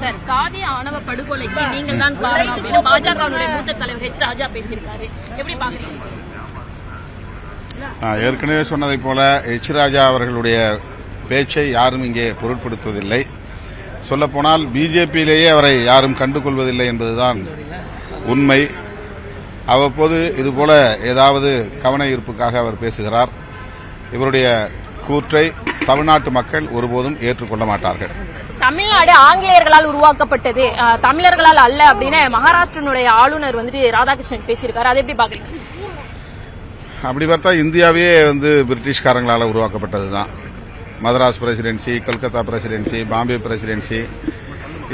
Sir, சாதி ஆணவ படுகொலைக்கு நீங்கள் தான் காரணம் அப்படின்னு பாஜகவுடைய மூத்த தலைவர் H. ராஜா பேசியிருக்காரு. எப்படி பாக்குறீங்க? ஏற்கனவே சொன்னதைப் போல H. ராஜா அவர்களுடைய பேச்சை யாரும் இங்கே பொருட்படுத்துவதில்லை. சொல்லப்போனால் பிஜேபியிலேயே அவரை யாரும் கண்டுகொள்வதில்லை என்பதுதான் உண்மை. அவ்வப்போது இதுபோல ஏதாவது கவன ஈர்ப்புக்காக அவர் பேசுகிறார். இவருடைய கூற்றை தமிழ்நாட்டு மக்கள் ஒருபோதும் ஏற்றுக்கொள்ள மாட்டார்கள். தமிழ்நாடு ஆங்கிலேயர்களால் உருவாக்கப்பட்டது, தமிழர்களால் அல்ல அப்படின்னு மகாராஷ்டிரனுடைய ஆளுநர் ராதாகிருஷ்ணன் பேசியிருக்காரு. அதை எப்படி பாக்குறீங்க? அப்படி பார்த்தா இந்தியாவே பிரிட்டிஷ்காரங்களால் உருவாக்கப்பட்டதுதான். Madras presidency, Calcutta presidency, Bombay presidency,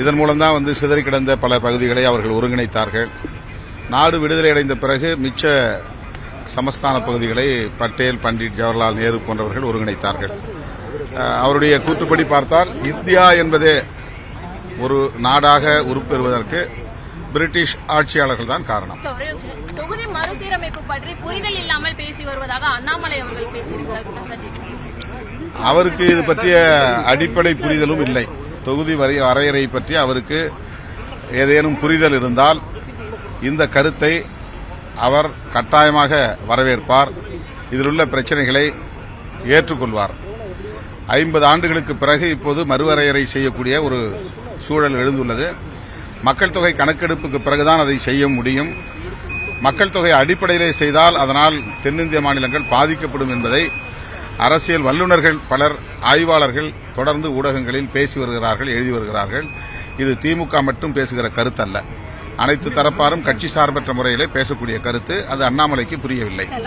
இதன் மூலம்தான் சிதறி கிடந்த பல பகுதிகளை அவர்கள் ஒருங்கிணைத்தார்கள். நாடு விடுதலை அடைந்த பிறகு மிச்ச சமஸ்தான பகுதிகளை பட்டேல், பண்டிட் ஜவஹர்லால் நேரு போன்றவர்கள் ஒருங்கிணைத்தார்கள். அவருடைய கூற்றுப்படி பார்த்தால் இந்தியா என்பதே ஒரு நாடாக உருப்பெறுவதற்கு பிரிட்டிஷ் ஆட்சியாளர்கள் தான் காரணம். தொகுதி மறுசீரமைப்பு பற்றி புரிதல் இல்லாமல் பேசி வருவதாக அண்ணாமலை அவர்கள் பேசியிருக்கிறார். அவருக்கு இது பற்றிய அடிப்படை புரிதலும் இல்லை. தொகுதி வரையறை பற்றி அவருக்கு ஏதேனும் புரிதல் இருந்தால் இந்த கருத்தை அவர் கட்டாயமாக வரவேற்பார். இதிலுள்ள பிரச்சனைகளை ஏற்றுக்கொள்வார். 50 ஆண்டுகளுக்கு பிறகு இப்போது மறுவரையறை செய்யக்கூடிய ஒரு சூழல் எழுந்துள்ளது. மக்கள் தொகை கணக்கெடுப்புக்கு பிறகுதான் அதை செய்ய முடியும். மக்கள் தொகை அடிப்படையிலே செய்தால் அதனால் தென்னிந்திய மாநிலங்கள் பாதிக்கப்படும் என்பதை அரசியல் வல்லுநர்கள் பலர், ஆய்வாளர்கள் தொடர்ந்து ஊடகங்களில் பேசி வருகிறார்கள், எழுதி வருகிறார்கள். இது திமுக மட்டும் பேசுகிற கருத்து அல்ல. அனைத்து தரப்பாரும் கட்சி சார்பற்ற முறையிலே பேசக்கூடிய கருத்து. அது அண்ணாமலைக்கு புரியவில்லை.